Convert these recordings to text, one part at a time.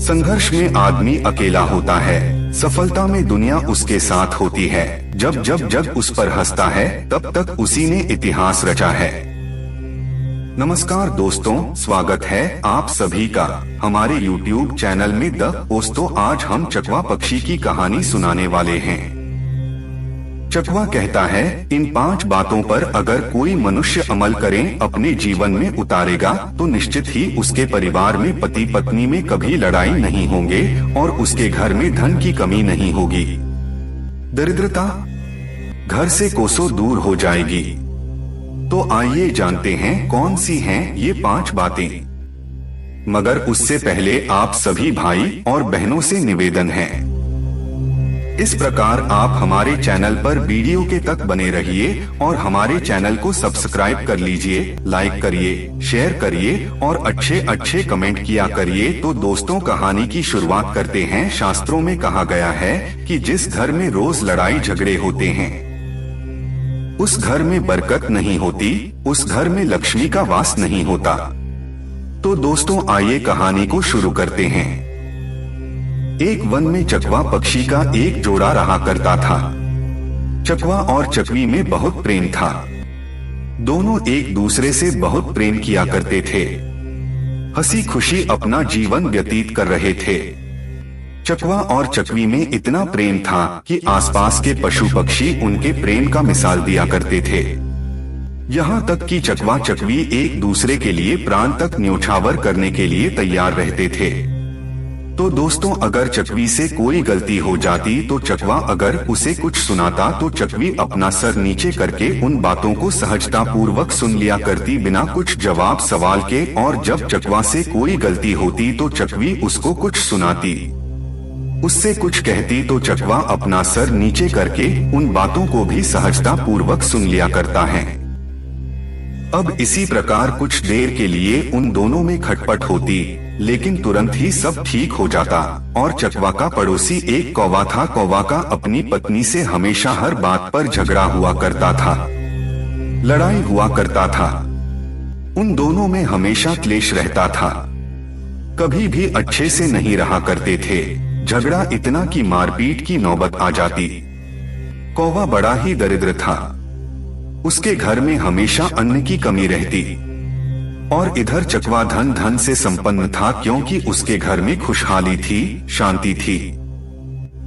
संघर्ष में आदमी अकेला होता है, सफलता में दुनिया उसके साथ होती है। जब जब जग उस पर हंसता है, तब तक उसी ने इतिहास रचा है। नमस्कार दोस्तों, स्वागत है आप सभी का हमारे YouTube चैनल में दोस्तों आज हम चकवा पक्षी की कहानी सुनाने वाले हैं। चकवा कहता है, इन 5 बातों पर अगर कोई मनुष्य अमल करे, अपने जीवन में उतारेगा, तो निश्चित ही उसके परिवार में पति पत्नी में कभी लड़ाई नहीं होंगे और उसके घर में धन की कमी नहीं होगी। दरिद्रता घर से कोसों दूर हो जाएगी। तो आइए जानते हैं कौन सी हैं ये 5 बातें। मगर उससे पहले आप सभी भाई और बहनों से निवेदन है, इस प्रकार आप हमारे चैनल पर वीडियो के तक बने रहिए और हमारे चैनल को सब्सक्राइब कर लीजिए, लाइक करिए, शेयर करिए और अच्छे कमेंट किया करिए। तो दोस्तों कहानी की शुरुआत करते हैं। शास्त्रों में कहा गया है कि जिस घर में रोज लड़ाई झगड़े होते हैं, उस घर में बरकत नहीं होती, उस घर में लक्ष्मी का वास नहीं होता। तो दोस्तों आइए कहानी को शुरू करते हैं। एक वन में चकवा पक्षी का एक जोड़ा रहा करता था। चकवा और चकवी में बहुत प्रेम था। दोनों एक दूसरे से बहुत प्रेम किया करते थे, हंसी खुशी अपना जीवन व्यतीत कर रहे थे। चकवा और चकवी में इतना प्रेम था कि आसपास के पशु पक्षी उनके प्रेम का मिसाल दिया करते थे। यहाँ तक कि चकवा चकवी एक दूसरे के लिए प्राण तक न्योछावर करने के लिए तैयार रहते थे। तो दोस्तों अगर चकवी से कोई गलती हो जाती तो चकवा अगर उसे कुछ सुनाता तो चकवी अपना सर नीचे करके उन बातों को सहजता पूर्वक सुन लिया करती, बिना कुछ जवाब सवाल के। और जब चकवा से कोई गलती होती तो चकवी उसको कुछ सुनाती, उससे कुछ कहती तो चकवा अपना सर नीचे करके उन बातों को भी सहजता पूर्वक सुन लिया करता है। अब इसी प्रकार कुछ देर के लिए उन दोनों में खटपट होती, लेकिन तुरंत ही सब ठीक हो जाता। और चकवा का पड़ोसी एक कौवा था। कौवा का अपनी पत्नी से हमेशा हर बात पर झगड़ा हुआ करता था, लड़ाई हुआ करता था। उन दोनों में हमेशा क्लेश रहता था, कभी भी अच्छे से नहीं रहा करते थे। झगड़ा इतना कि मारपीट की नौबत आ जाती। कौवा बड़ा ही दरिद्र था, उसके घर में हमेशा अन्न की कमी रहती। और इधर चकवा धन से संपन्न था, क्योंकि उसके घर में खुशहाली थी, शांति थी।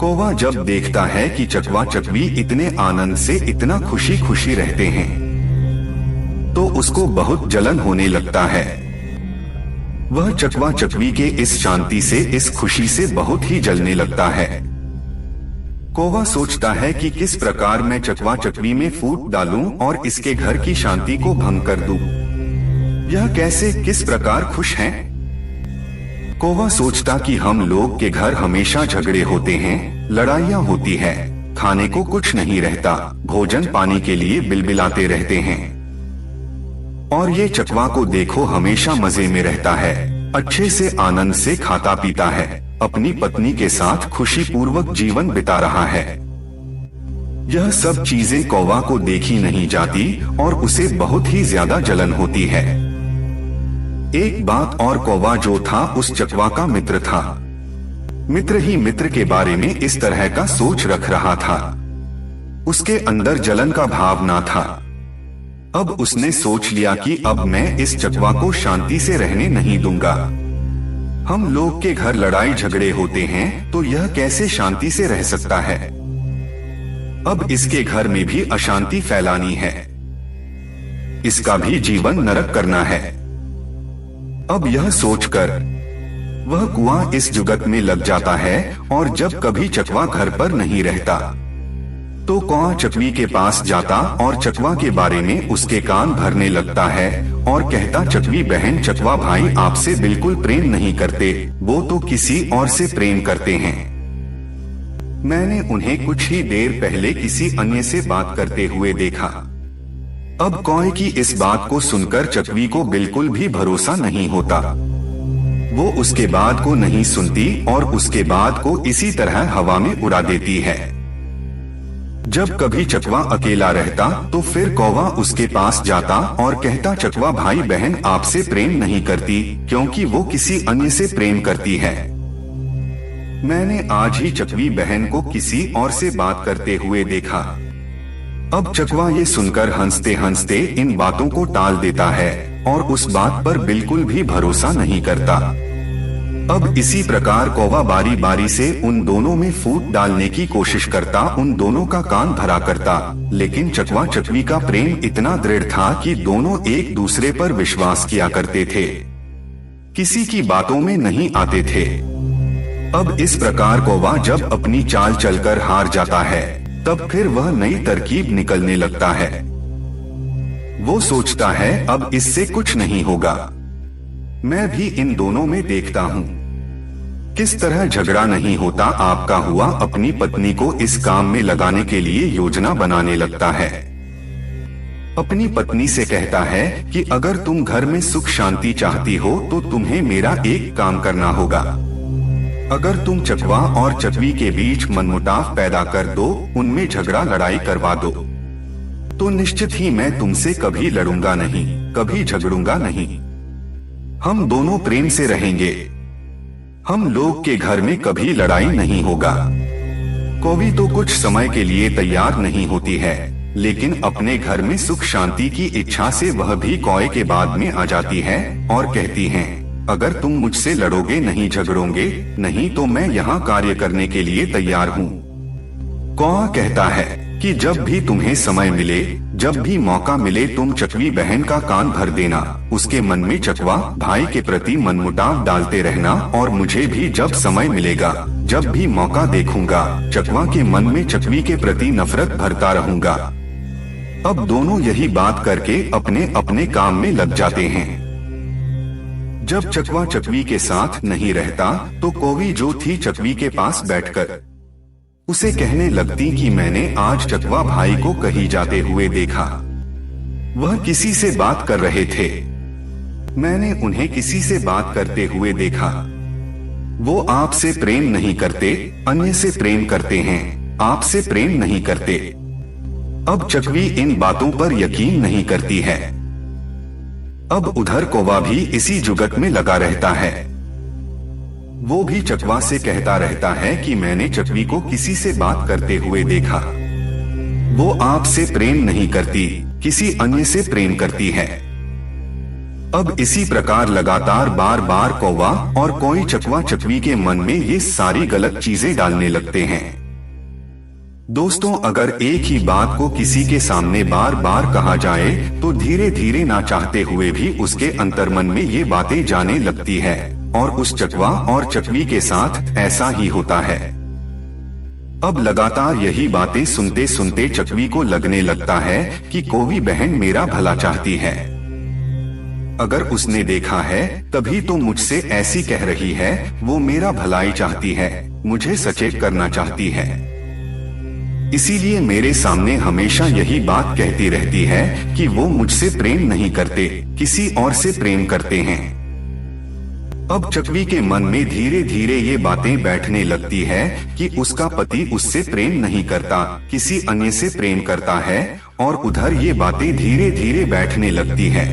कौवा जब देखता है कि चकवा चकवी इतने आनंद से इतना खुशी खुशी रहते हैं, तो उसको बहुत जलन होने लगता है। वह चकवा चकवी के इस शांति से, इस खुशी से बहुत ही जलने लगता है। कौवा सोचता है कि किस प्रकार मैं चकवा चकवी में फूट डालूं और इसके घर की शांति को भंग कर दूं। यह कैसे, किस प्रकार खुश हैं? कौवा सोचता कि हम लोग के घर हमेशा झगड़े होते हैं, लड़ाइयाँ होती है, खाने को कुछ नहीं रहता, भोजन पानी के लिए बिलबिलाते रहते हैं। और ये चकवा को देखो हमेशा मजे में रहता है, अच्छे से आनंद से खाता पीता है, अपनी पत्नी के साथ खुशी पूर्वक जीवन बिता रहा है। यह सब चीजें कौवा को देखी नहीं जाती और उसे बहुत ही ज्यादा जलन होती है। एक बात और, कौवा जो था उस चकवा का मित्र था। मित्र ही मित्र के बारे में इस तरह का सोच रख रहा था। उसके अंदर जलन का भाव ना था। अब उसने सोच लिया कि अब मैं इस चकवा को शांति से रहने नहीं दूंगा। हम लोग के घर लड़ाई झगड़े होते हैं, तो यह कैसे शांति से रह सकता है? अब इसके घर में भी अशांति फैलानी है, इसका भी जीवन नरक करना है। अब यह सोचकर वह कुआं इस जुगत में लग जाता है। और जब कभी चकवा घर पर नहीं रहता, तो कौवा चकवी के पास जाता और चकवा के बारे में उसके कान भरने लगता है और कहता, चकवी बहन, चकवा भाई आपसे बिल्कुल प्रेम नहीं करते, वो तो किसी और से प्रेम करते हैं। मैंने उन्हें कुछ ही देर पहले किसी अन्य से बात करते हुए देखा। अब कौवे की इस बात को सुनकर चकवी को बिल्कुल भी भरोसा नहीं होता। वो उसके बात को नहीं सुनती और उसके बात को इसी तरह हवा में उड़ा देती है। जब कभी चकवा अकेला रहता तो फिर कौवा उसके पास जाता और कहता, चकवा भाई बहन आपसे प्रेम नहीं करती, क्योंकि वो किसी अन्य से प्रेम करती है। मैंने आज ही चकवी बहन को किसी और से बात करते हुए देखा। अब चकवा ये सुनकर हंसते हंसते इन बातों को टाल देता है और उस बात पर बिल्कुल भी भरोसा नहीं करता। अब इसी प्रकार कौवा बारी बारी से उन दोनों में फूट डालने की कोशिश करता, उन दोनों का कान भरा करता, लेकिन चकवा चकवी का प्रेम इतना दृढ़ था कि दोनों एक दूसरे पर विश्वास किया करते थे, किसी की बातों में नहीं आते थे। अब इस प्रकार कौवा जब अपनी चाल चलकर हार जाता है, तब फिर वह नई तरकीब निकलने लगता है। वो सोचता है अब इससे कुछ नहीं होगा, मैं भी इन दोनों में देखता हूँ किस तरह झगड़ा नहीं होता। आपका हुआ अपनी पत्नी को इस काम में लगाने के लिए योजना बनाने लगता है। अपनी पत्नी से कहता है कि अगर तुम घर में सुख शांति चाहती हो तो तुम्हें मेरा एक काम करना होगा। अगर तुम चकवा और चकवी के बीच मनमुटाव पैदा कर दो, उनमें झगड़ा लड़ाई करवा दो, तो निश्चित ही मैं तुमसे कभी लड़ूंगा नहीं, कभी झगड़ूंगा नहीं। हम दोनों प्रेम से रहेंगे, हम लोग के घर में कभी लड़ाई नहीं होगा। कौवी तो कुछ समय के लिए तैयार नहीं होती है, लेकिन अपने घर में सुख शांति की इच्छा से वह भी कौए के बाद में आ जाती है और कहती है, अगर तुम मुझसे लड़ोगे नहीं झगड़ोगे नहीं तो मैं यहाँ कार्य करने के लिए तैयार हूँ। कौवा कहता है कि जब भी तुम्हें समय मिले, जब भी मौका मिले, तुम चकवी बहन का कान भर देना, उसके मन में चकवा भाई के प्रति मनमुटाव डालते रहना, और मुझे भी जब समय मिलेगा, जब भी मौका देखूंगा, चकवा के मन में चकवी के प्रति नफरत भरता रहूंगा। अब दोनों यही बात करके अपने अपने काम में लग जाते हैं। जब चकवा चकवी के साथ नहीं रहता तो कौवी जो थी चकवी के पास बैठकर उसे कहने लगती कि मैंने आज चकवा भाई को कहीं जाते हुए देखा, वह किसी से बात कर रहे थे, मैंने उन्हें किसी से बात करते हुए देखा। वो आपसे प्रेम नहीं करते, अन्य से प्रेम करते हैं, आपसे प्रेम नहीं करते। अब चकवी इन बातों पर यकीन नहीं करती है। अब उधर कौवा भी इसी जुगत में लगा रहता है। वो भी चकवा से कहता रहता है कि मैंने चकवी को किसी से बात करते हुए देखा, वो आपसे प्रेम नहीं करती, किसी अन्य से प्रेम करती है। अब इसी प्रकार लगातार बार बार कौवा और कोई चकवा चकवी के मन में ये सारी गलत चीजें डालने लगते हैं। दोस्तों, अगर एक ही बात को किसी के सामने बार बार कहा जाए तो धीरे धीरे ना चाहते हुए भी उसके अंतर्मन में ये बातें जाने लगती है, और उस चकवा और चकवी के साथ ऐसा ही होता है। अब लगातार यही बातें सुनते सुनते चकवी को लगने लगता है कि कौवी बहन मेरा भला चाहती है। अगर उसने देखा है तभी तो मुझसे ऐसी कह रही है, वो मेरा भलाई चाहती है, मुझे सचेत करना चाहती है, इसीलिए मेरे सामने हमेशा यही बात कहती रहती है कि वो मुझसे प्रेम नहीं करते, किसी और से प्रेम करते हैं। अब चकवी के मन में धीरे धीरे ये बातें बैठने लगती है कि उसका पति उससे प्रेम नहीं करता, किसी अन्य से प्रेम करता है, और उधर ये बातें धीरे धीरे बैठने लगती है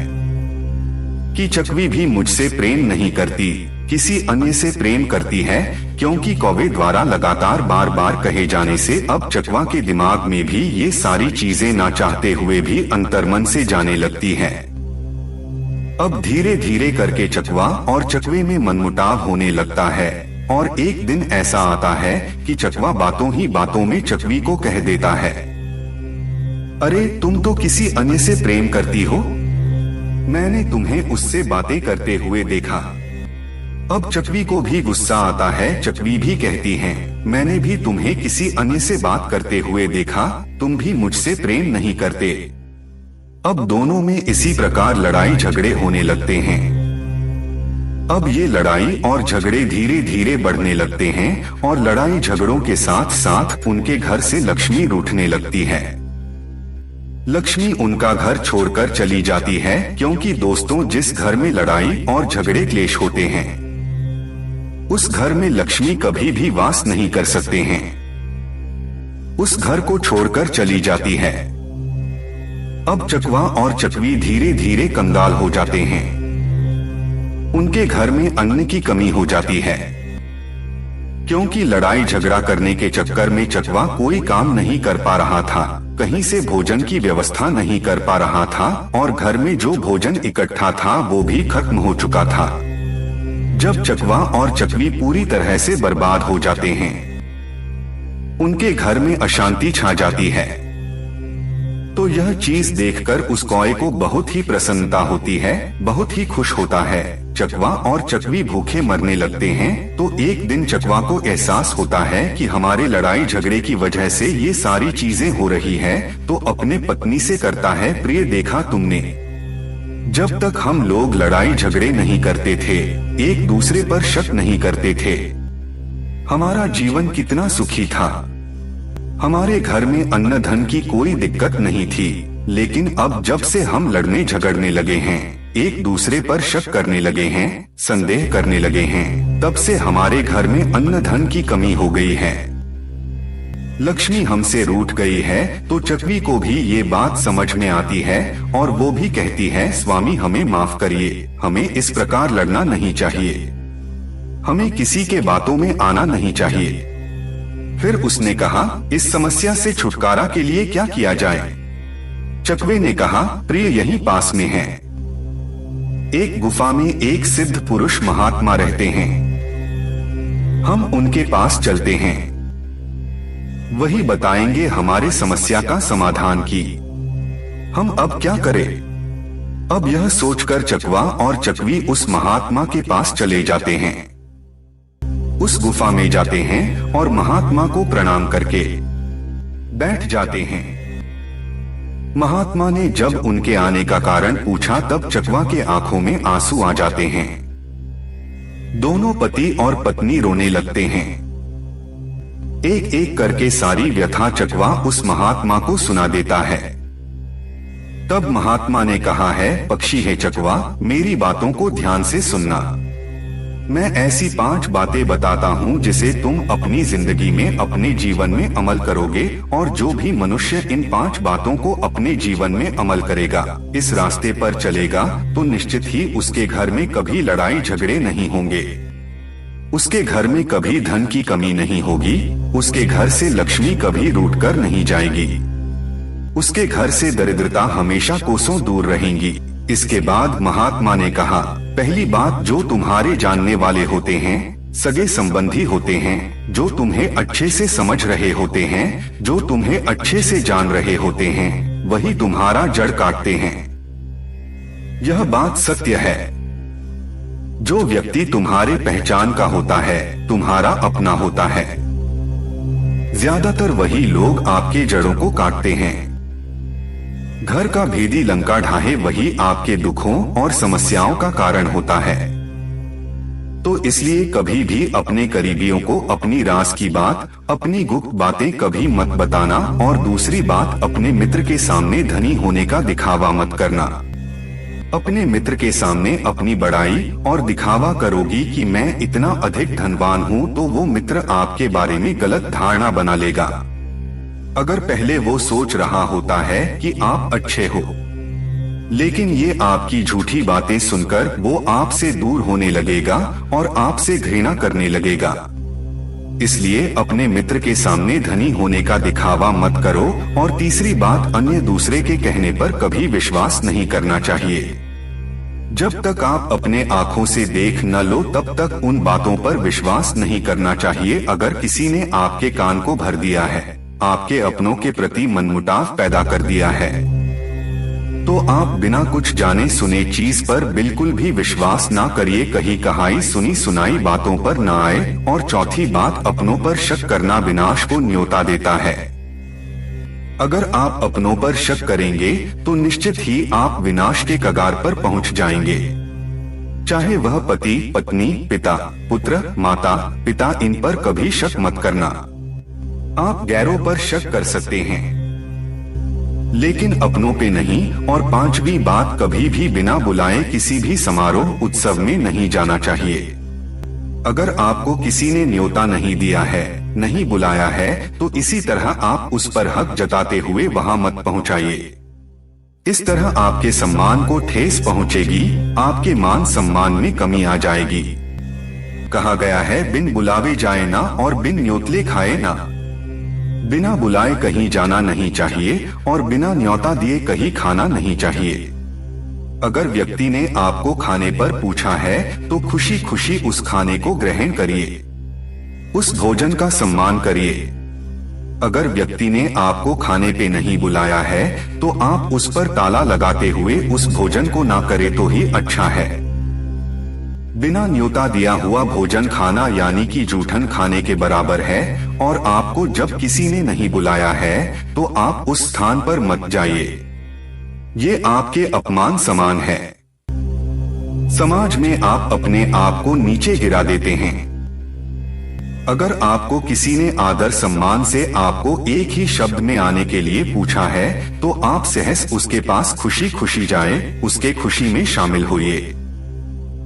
कि चकवी भी मुझसे प्रेम नहीं करती, किसी अन्य से प्रेम करती है, क्योंकि कौवे द्वारा लगातार बार बार कहे जाने से अब चकवा के दिमाग में भी ये सारी चीजें ना चाहते हुए भी अंतर्मन से जाने लगती है। अब धीरे धीरे करके चकवा और चकवे में मनमुटाव होने लगता है, और एक दिन ऐसा आता है कि चकवा बातों ही बातों में चकवी को कह देता है, अरे तुम तो किसी अन्य से प्रेम करती हो, मैंने तुम्हें उससे बातें करते हुए देखा। अब चकवी को भी गुस्सा आता है। चकवी भी कहती है, मैंने भी तुम्हें किसी अन्य से बात करते हुए देखा, तुम भी मुझसे प्रेम नहीं करते। अब दोनों में इसी प्रकार लड़ाई झगड़े होने लगते हैं। अब ये लड़ाई और झगड़े धीरे धीरे बढ़ने लगते हैं, और लड़ाई झगड़ों के साथ साथ उनके घर से लक्ष्मी रूठने लगती है। लक्ष्मी उनका घर छोड़कर चली जाती है, क्योंकि दोस्तों जिस घर में लड़ाई और झगड़े क्लेश होते हैं उस घर में लक्ष्मी कभी भी वास नहीं कर सकते हैं। उस घर को छोड़कर चली जाती है। अब चकवा और चकवी धीरे धीरे कंगाल हो जाते हैं। उनके घर में अन्न की कमी हो जाती है, क्योंकि लड़ाई झगड़ा करने के चक्कर में चकवा कोई काम नहीं कर पा रहा था, कहीं से भोजन की व्यवस्था नहीं कर पा रहा था और घर में जो भोजन इकट्ठा था वो भी खत्म हो चुका था। जब चकवा और चकवी पूरी तरह से बर्बाद हो जाते हैं, उनके घर में अशांति छा जाती है। तो यह चीज देखकर उस कौए को बहुत ही प्रसन्नता होती है, बहुत ही खुश होता है। चकवा और चकवी भूखे मरने लगते हैं। तो एक दिन चकवा को एहसास होता है कि हमारे लड़ाई झगड़े की वजह से ये सारी चीजें हो रही है। तो अपने पत्नी से करता है, प्रिय देखा तुमने, जब तक हम लोग लड़ाई झगड़े नहीं करते थे, एक दूसरे पर शक नहीं करते थे, हमारा जीवन कितना सुखी था। हमारे घर में अन्न धन की कोई दिक्कत नहीं थी। लेकिन अब जब से हम लड़ने झगड़ने लगे हैं, एक दूसरे पर शक करने लगे हैं, संदेह करने लगे हैं, तब से हमारे घर में अन्न धन की कमी हो गई है। लक्ष्मी हमसे रूठ गई है। तो चकवी को भी ये बात समझ में आती है और वो भी कहती है, स्वामी हमें माफ करिए, हमें इस प्रकार लड़ना नहीं चाहिए, हमें किसी के बातों में आना नहीं चाहिए। फिर उसने कहा, इस समस्या से छुटकारा के लिए क्या किया जाए? चकवे ने कहा, प्रिय यहीं पास में है। एक गुफा में एक सिद्ध पुरुष महात्मा रहते हैं, हम उनके पास चलते हैं, वही बताएंगे हमारे समस्या का समाधान की। हम अब क्या करें? अब यह सोचकर चकवा और चकवी उस महात्मा के पास चले जाते हैं। उस गुफा में जाते हैं और महात्मा को प्रणाम करके बैठ जाते हैं। महात्मा ने जब उनके आने का कारण पूछा, तब चकवा के आंखों में आंसू आ जाते हैं। दोनों पति और पत्नी रोने लगते हैं। एक एक करके सारी व्यथा चकवा उस महात्मा को सुना देता है। तब महात्मा ने कहा है, पक्षी है चकवा, मेरी बातों को ध्यान से सुनना। मैं ऐसी 5 बातें बताता हूँ जिसे तुम अपनी जिंदगी में, अपने जीवन में अमल करोगे, और जो भी मनुष्य इन 5 बातों को अपने जीवन में अमल करेगा, इस रास्ते पर चलेगा, तो निश्चित ही उसके घर में कभी लड़ाई झगड़े नहीं होंगे, उसके घर में कभी धन की कमी नहीं होगी, उसके घर से लक्ष्मी कभी रूठ कर नहीं जाएगी, उसके घर से दरिद्रता हमेशा कोसों दूर रहेंगी। इसके बाद महात्मा ने कहा, पहली बात, जो तुम्हारे जानने वाले होते हैं, सगे संबंधी होते हैं, जो तुम्हें अच्छे से समझ रहे होते हैं, जो तुम्हें अच्छे से जान रहे होते हैं, वही तुम्हारा जड़ काटते हैं। यह बात सत्य है। जो व्यक्ति तुम्हारे पहचान का होता है, तुम्हारा अपना होता है, ज्यादातर वही लोग आपके जड़ों को काटते हैं। घर का भेदी लंका ढाहे वही आपके दुखों और समस्याओं का कारण होता है। तो इसलिए कभी भी अपने करीबियों को अपनी राज की बात, अपनी गुप्त बातें कभी मत बताना, और दूसरी बात, अपने मित्र के सामने धनी होने का दिखावा मत करना। अपने मित्र के सामने अपनी बड़ाई और दिखावा करोगी कि मैं इतना अधिक धनवान हूँ, तो वो मित्र आपके बारे में गलत धारणा बना लेगा। अगर पहले वो सोच रहा होता है कि आप अच्छे हो, लेकिन ये आपकी झूठी बातें सुनकर वो आपसे दूर होने लगेगा और आपसे घृणा करने लगेगा। इसलिए अपने मित्र के सामने धनी होने का दिखावा मत करो। और तीसरी बात, अन्य दूसरे के कहने पर कभी विश्वास नहीं करना चाहिए। जब तक आप अपने आँखों से देख न लो, तब तक उन बातों पर विश्वास नहीं करना चाहिए। अगर किसी ने आपके कान को भर दिया है, आपके अपनों के प्रति मनमुटाव पैदा कर दिया है, तो आप बिना कुछ जाने सुने चीज पर बिल्कुल भी विश्वास ना करिए। कही कहाई सुनी सुनाई बातों पर ना आए। और चौथी बात, अपनों पर शक करना विनाश को न्योता देता है। अगर आप अपनों पर शक करेंगे तो निश्चित ही आप विनाश के कगार पर पहुंच जाएंगे। चाहे वह पति, पत्नी, पिता, पुत्र, माता, पिता, इन पर कभी शक मत करना। आप गैरों पर शक कर सकते हैं, लेकिन अपनों पे नहीं। और 5वीं बात, कभी भी बिना बुलाए किसी भी समारोह उत्सव में नहीं जाना चाहिए। अगर आपको किसी ने न्योता नहीं दिया है, नहीं बुलाया है, तो इसी तरह आप उस पर हक जताते हुए वहां मत पहुंचाइए। इस तरह आपके सम्मान को ठेस पहुंचेगी, आपके मान सम्मान में कमी आ जाएगी। कहा गया है, बिन बुलावे जाए ना और बिन न्योतले खाए ना। बिना बुलाए कहीं जाना नहीं चाहिए और बिना न्योता दिए कहीं खाना नहीं चाहिए। अगर व्यक्ति ने आपको खाने पर पूछा है तो खुशी खुशी उस खाने को ग्रहण करिए, उस भोजन का सम्मान करिए। अगर व्यक्ति ने आपको खाने पे नहीं बुलाया है तो आप उस पर ताला लगाते हुए उस भोजन को ना करे तो ही अच्छा है। बिना न्योता दिया हुआ भोजन खाना यानी कि जूठन खाने के बराबर है और आपको जब किसी ने नहीं बुलाया है तो आप उस स्थान पर मत जाइए। ये आपके अपमान समान है। समाज में आप अपने आप को नीचे गिरा देते हैं। अगर आपको किसी ने आदर सम्मान से आपको एक ही शब्द में आने के लिए पूछा है तो आप सहज उसके पास खुशी खुशी जाएं, उसके खुशी में शामिल होइए।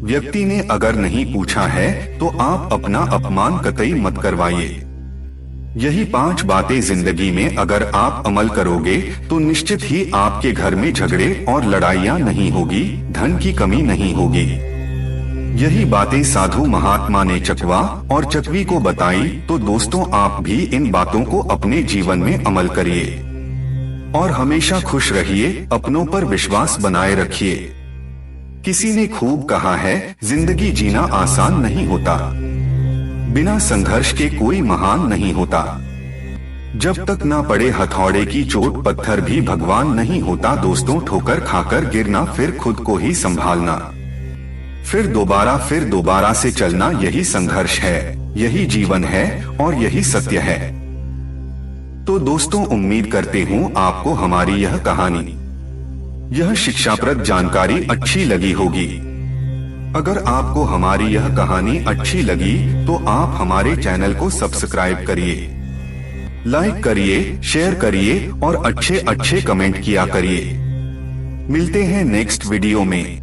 व्यक्ति ने अगर नहीं पूछा है तो आप अपना अपमान कतई मत करवाइए। यही 5 बातें जिंदगी में अगर आप अमल करोगे तो निश्चित ही आपके घर में झगड़े और लड़ाइयाँ नहीं होगी, धन की कमी नहीं होगी। यही बातें साधु महात्मा ने चकवा और चकवी को बताई, तो दोस्तों आप भी इन बातों को अपने जीवन में अमल करिए और हमेशा खुश रहिए, अपनों पर विश्वास बनाए रखिए। किसी ने खूब कहा है, जिंदगी जीना आसान नहीं होता, बिना संघर्ष के कोई महान नहीं होता। जब तक ना पड़े हथौड़े की चोट पत्थर भी भगवान नहीं होता। दोस्तों, ठोकर खाकर गिरना, फिर खुद को ही संभालना, फिर दोबारा से चलना, यही संघर्ष है, यही जीवन है और यही सत्य है। तो दोस्तों, उम्मीद करते हूँ आपको हमारी यह कहानी, यह शिक्षाप्रद जानकारी अच्छी लगी होगी। अगर आपको हमारी यह कहानी अच्छी लगी तो आप हमारे चैनल को सब्सक्राइब करिए, लाइक करिए, शेयर करिए और अच्छे कमेंट किया करिए। मिलते हैं नेक्स्ट वीडियो में।